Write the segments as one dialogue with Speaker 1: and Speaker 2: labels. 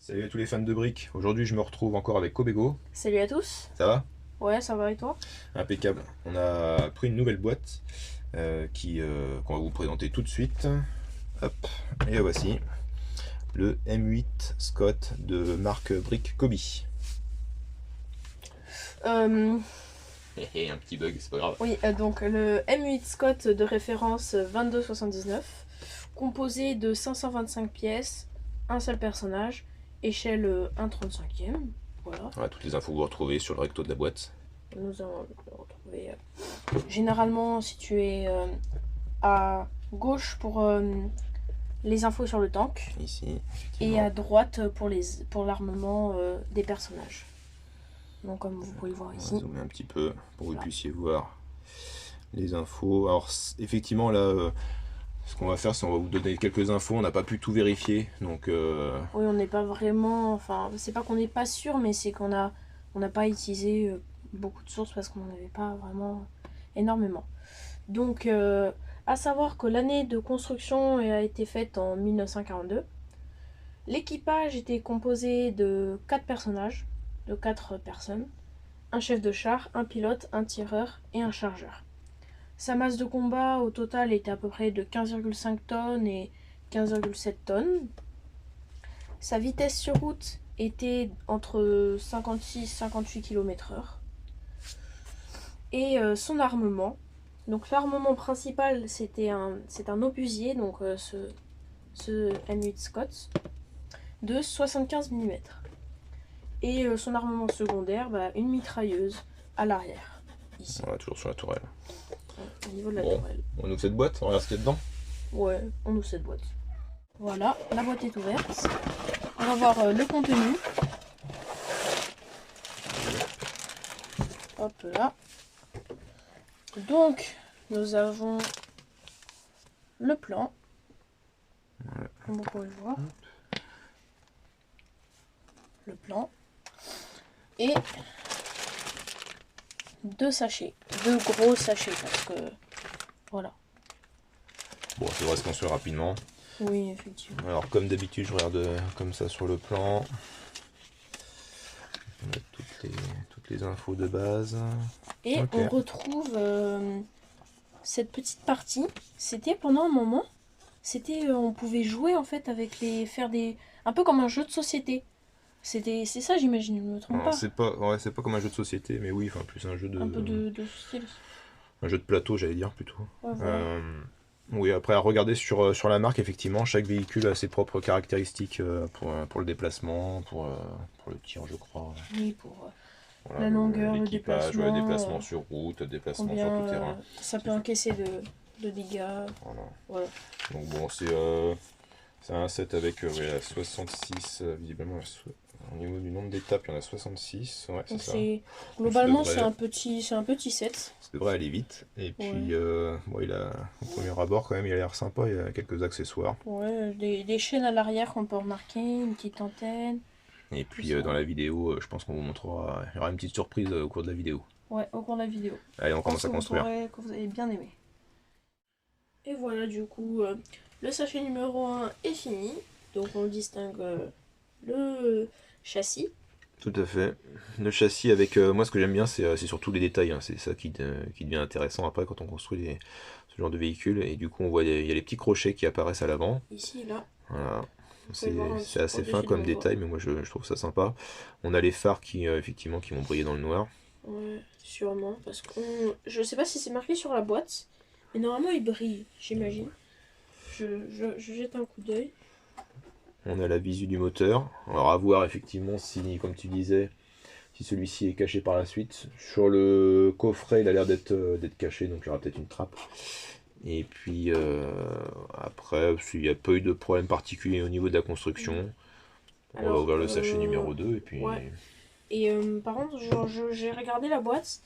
Speaker 1: Salut à tous les fans de briques. Aujourd'hui, je me retrouve encore avec Kobego.
Speaker 2: Salut à tous.
Speaker 1: Ça va?
Speaker 2: Ouais, ça va et toi?
Speaker 1: Impeccable. On a pris une nouvelle boîte qu'on va vous présenter tout de suite. Hop, et la voici. Le M8 Scott de marque Brick Kobi.
Speaker 2: Euh,
Speaker 1: Un petit bug, c'est pas grave.
Speaker 2: oui, donc le M8 Scott de référence 2279, composé de 525 pièces, un seul personnage, échelle 1/35e. Voilà.
Speaker 1: Voilà, toutes les infos que vous retrouvez sur le recto de la boîte.
Speaker 2: Nous allons le retrouver généralement situé à gauche pour les infos sur le tank
Speaker 1: Ici,
Speaker 2: et
Speaker 1: effectivement.
Speaker 2: à droite pour l'armement des personnages. Donc comme vous pouvez le voir
Speaker 1: On va
Speaker 2: ici.
Speaker 1: zoomer un petit peu pour que vous
Speaker 2: Voilà.
Speaker 1: puissiez voir les infos. Alors, effectivement, là, ce qu'on va faire, c'est on va vous donner quelques infos. On n'a pas pu tout vérifier, donc
Speaker 2: Oui, on n'est pas vraiment. Enfin, c'est pas qu'on n'est pas sûr, mais c'est on n'a pas utilisé beaucoup de sources parce qu'on n'en avait pas vraiment énormément. Donc, à savoir que l'année de construction a été faite en 1942. L'équipage était composé de 4 personnages, de 4 personnes, un chef de char, un pilote, un tireur et un chargeur. Sa masse de combat au total était à peu près de 15,5 tonnes et 15,7 tonnes. Sa vitesse sur route était entre 56 et 58 km/h. Et son armement. Donc l'armement principal c'est un obusier, donc ce M8 Scott, de 75 mm. Et son armement secondaire, une mitrailleuse à l'arrière, ici,
Speaker 1: voilà, toujours sur la tourelle.
Speaker 2: au niveau de la
Speaker 1: Bon,
Speaker 2: tourelle.
Speaker 1: on ouvre cette boîte, on regarde ce qu'il y a dedans.
Speaker 2: Ouais, on ouvre cette boîte. Voilà, la boîte est ouverte. On va voir le contenu. Hop là. Donc, nous avons le plan, comme vous pouvez le voir. Le plan. Et 2 sachets. 2 gros sachets, parce que... Voilà.
Speaker 1: Bon, ça devrait se construire rapidement.
Speaker 2: Oui, effectivement.
Speaker 1: Alors, comme d'habitude, je regarde comme ça sur le plan. On a toutes les infos de base.
Speaker 2: Et
Speaker 1: Ok.
Speaker 2: on retrouve cette petite partie. C'était pendant un moment, on pouvait jouer en fait avec faire des... Un peu comme un jeu de société. C'est ça, j'imagine, je me trompe
Speaker 1: Alors,
Speaker 2: pas.
Speaker 1: c'est pas comme un jeu de société, mais oui, enfin, plus un jeu
Speaker 2: Un peu de style.
Speaker 1: un jeu de plateau, j'allais dire plutôt.
Speaker 2: Ouais, voilà.
Speaker 1: Oui, après, à regarder sur la marque, effectivement, chaque véhicule a ses propres caractéristiques pour le déplacement, pour le tir, je crois.
Speaker 2: Oui, pour
Speaker 1: Voilà,
Speaker 2: la longueur, le
Speaker 1: l'équipage,
Speaker 2: déplacement.
Speaker 1: le déplacement sur route, le déplacement sur
Speaker 2: Combien
Speaker 1: tout terrain.
Speaker 2: ça peut encaisser de dégâts.
Speaker 1: Voilà.
Speaker 2: Voilà.
Speaker 1: Donc bon, c'est un set avec ouais, 66, visiblement, au niveau du nombre d'étapes, il y en a 66, ouais, c'est
Speaker 2: Donc
Speaker 1: ça.
Speaker 2: globalement
Speaker 1: Ça
Speaker 2: c'est
Speaker 1: devrait-
Speaker 2: un petit set.
Speaker 1: Ça devrait aller vite. Et puis, bon, au premier abord, quand même, il a l'air sympa, il y a quelques accessoires.
Speaker 2: Ouais, des chaînes à l'arrière qu'on peut remarquer, une petite antenne.
Speaker 1: Et puis,
Speaker 2: Ça.
Speaker 1: dans la vidéo, je pense qu'on vous montrera, il y aura une petite surprise au cours de la vidéo.
Speaker 2: Ouais, au cours de la vidéo.
Speaker 1: Allez, on commence à construire.
Speaker 2: Que vous avez bien aimé. Et voilà, du coup, le sachet numéro 1 est fini. Donc on distingue le châssis.
Speaker 1: Tout à fait. Le châssis avec, moi ce que j'aime bien c'est surtout les détails, hein. C'est ça qui devient intéressant après quand on construit ce genre de véhicule. Et du coup on voit il y a les petits crochets qui apparaissent à l'avant.
Speaker 2: Ici, là.
Speaker 1: Voilà.
Speaker 2: pouvez le voir
Speaker 1: C'est assez fin
Speaker 2: au-dessus
Speaker 1: comme
Speaker 2: de mon
Speaker 1: détail, mais moi je trouve ça sympa. On a les phares qui effectivement qui vont briller dans le noir.
Speaker 2: Ouais, sûrement. Parce que je sais pas si c'est marqué sur la boîte. Mais normalement, il brille, j'imagine. Je jette un coup d'œil.
Speaker 1: On a la visu du moteur. Alors à voir effectivement si, comme tu disais, si celui-ci est caché par la suite. Sur le coffret, il a l'air d'être caché, donc il y aura peut-être une trappe. Et puis après, s'il n'y a pas eu de problème particulier au niveau de la construction, on va ouvrir le sachet numéro 2 et puis...
Speaker 2: Ouais. Et par contre, j'ai regardé la boîte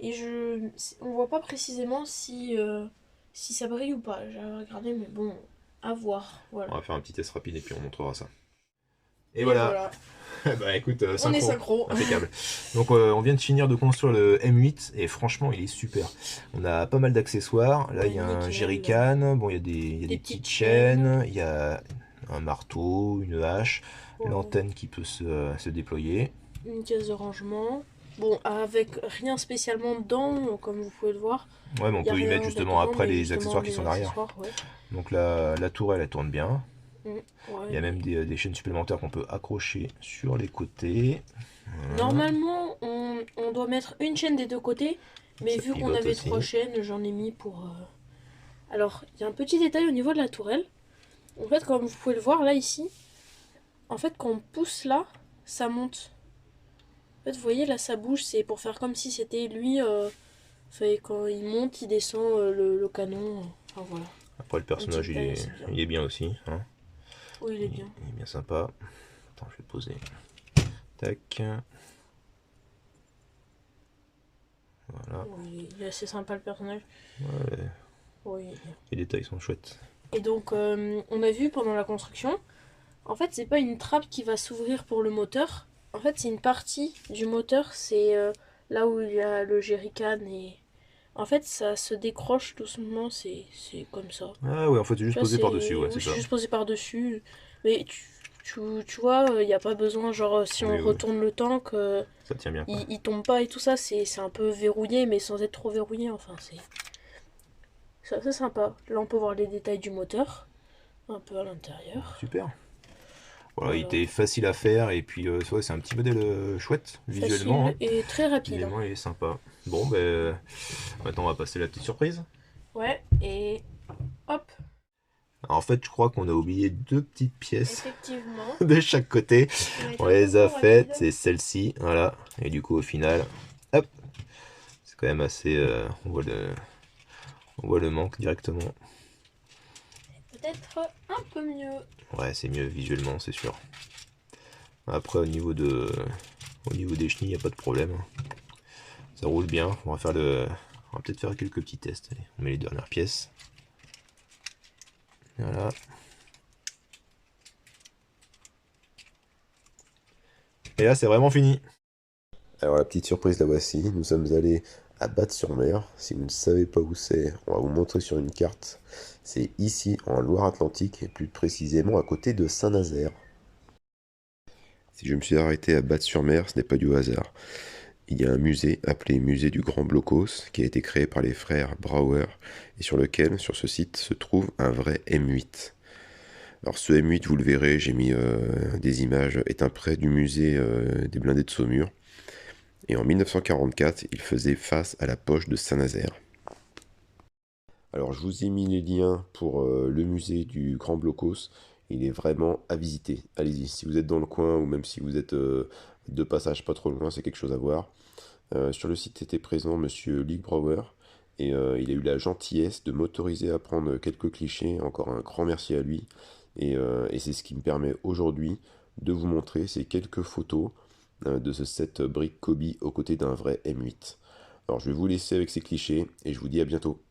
Speaker 2: et on voit pas précisément si ça brille ou pas. J'ai regardé, mais bon, à voir. Voilà.
Speaker 1: On va faire un petit test rapide et puis on montrera ça. Et voilà. Bah écoute,
Speaker 2: On est
Speaker 1: synchro.
Speaker 2: synchro.
Speaker 1: Impeccable. Donc on vient de finir de construire le M8 et franchement il est super. On a pas mal d'accessoires. Là il y a un
Speaker 2: nickel.
Speaker 1: jerrycan, bon il y a des petites chaînes, il y a un marteau, une hache,
Speaker 2: Ouais.
Speaker 1: l'antenne qui peut se déployer.
Speaker 2: Une caisse de rangement. Bon, avec rien spécialement dedans, comme vous pouvez le voir.
Speaker 1: Ouais, mais on
Speaker 2: Il n'y a
Speaker 1: peut y mettre
Speaker 2: rien
Speaker 1: justement
Speaker 2: dedans,
Speaker 1: après
Speaker 2: mais
Speaker 1: les
Speaker 2: justement
Speaker 1: accessoires qui
Speaker 2: les
Speaker 1: sont derrière.
Speaker 2: accessoires, ouais.
Speaker 1: Donc la tourelle, elle tourne bien.
Speaker 2: Ouais,
Speaker 1: Il y a même des chaînes supplémentaires qu'on peut accrocher sur les côtés. Voilà.
Speaker 2: Normalement, on doit mettre une chaîne des deux côtés, mais
Speaker 1: Ça
Speaker 2: vu qu'on
Speaker 1: pivote
Speaker 2: avait
Speaker 1: aussi.
Speaker 2: 3 chaînes, j'en ai mis pour... Alors, il y a un petit détail au niveau de la tourelle. En fait, comme vous pouvez le voir là, ici, en fait, quand on pousse là, ça monte. En fait, vous voyez, là, ça bouge, c'est pour faire comme si c'était lui. Quand il monte, il descend le canon. Enfin, voilà.
Speaker 1: Après, le personnage,
Speaker 2: Un petit détail assez bien.
Speaker 1: il est bien aussi. Hein.
Speaker 2: Oui, il est bien.
Speaker 1: Il est bien sympa. Attends, je vais le poser. Tac. Voilà.
Speaker 2: Oui, il est assez sympa le personnage.
Speaker 1: Ouais,
Speaker 2: Oui.
Speaker 1: les détails sont chouettes.
Speaker 2: Et donc, on a vu pendant la construction, en fait, c'est pas une trappe qui va s'ouvrir pour le moteur. En fait, c'est une partie du moteur. C'est là où il y a le jerrycan et. En fait, ça se décroche doucement. C'est comme ça.
Speaker 1: Ah ouais, en fait, c'est
Speaker 2: Tu
Speaker 1: juste
Speaker 2: vois,
Speaker 1: posé
Speaker 2: c'est.
Speaker 1: par-dessus, ouais,
Speaker 2: Oui,
Speaker 1: c'est
Speaker 2: je suis
Speaker 1: ça.
Speaker 2: juste posé par-dessus. Mais tu vois, il n'y a pas besoin, genre, si on
Speaker 1: Oui, oui.
Speaker 2: retourne le tank,
Speaker 1: Ça tient bien, quoi.
Speaker 2: il tombe pas et tout ça. C'est un peu verrouillé, mais sans être trop verrouillé. Enfin, c'est assez sympa. Là, on peut voir les détails du moteur. Un peu à l'intérieur.
Speaker 1: Super. Voilà, il
Speaker 2: Voilà.
Speaker 1: était facile à faire et puis ouais, c'est un petit modèle chouette visuellement.
Speaker 2: Facile et très rapide.
Speaker 1: Visuellement, il est sympa. Bon, ben maintenant on va passer à la petite surprise.
Speaker 2: Ouais, et hop,
Speaker 1: Alors, en fait, je crois qu'on a oublié deux petites pièces
Speaker 2: effectivement.
Speaker 1: de chaque côté.
Speaker 2: Ça va être
Speaker 1: On
Speaker 2: un peu
Speaker 1: les a
Speaker 2: trop
Speaker 1: faites,
Speaker 2: rapide.
Speaker 1: c'est celle-ci, voilà. Et du coup, au final, hop, c'est quand même assez. On voit le manque directement.
Speaker 2: Peut-être un peu mieux.
Speaker 1: Ouais, c'est mieux visuellement, c'est sûr. Après, au niveau des chenilles, il n'y a pas de problème. Ça roule bien. On va peut-être faire quelques petits tests. Allez, on met les dernières pièces. Voilà. Et là, c'est vraiment fini. Alors, la petite surprise, la voici. Nous sommes allés à Batte-sur-Mer. Si vous ne savez pas où c'est, on va vous montrer sur une carte. C'est ici, en Loire-Atlantique, et plus précisément à côté de Saint-Nazaire. Si je me suis arrêté à Batte-sur-Mer, ce n'est pas du hasard. Il y a un musée appelé Musée du Grand Blocos qui a été créé par les frères Brouwer et sur lequel, sur ce site, se trouve un vrai M8. Alors ce M8, vous le verrez, j'ai mis des images, est un prêt du musée des blindés de Saumur. Et en 1944, il faisait face à la poche de Saint-Nazaire. Alors je vous ai mis les liens pour le musée du Grand Blocos. Il est vraiment à visiter. Allez-y, si vous êtes dans le coin ou même si vous êtes de passage pas trop loin, c'est quelque chose à voir. Sur le site était présent Monsieur Ligbrower et il a eu la gentillesse de m'autoriser à prendre quelques clichés. Encore un grand merci à lui. Et c'est ce qui me permet aujourd'hui de vous montrer ces quelques photos de ce set brick Kobe aux côtés d'un vrai M8. Alors je vais vous laisser avec ces clichés et je vous dis à bientôt.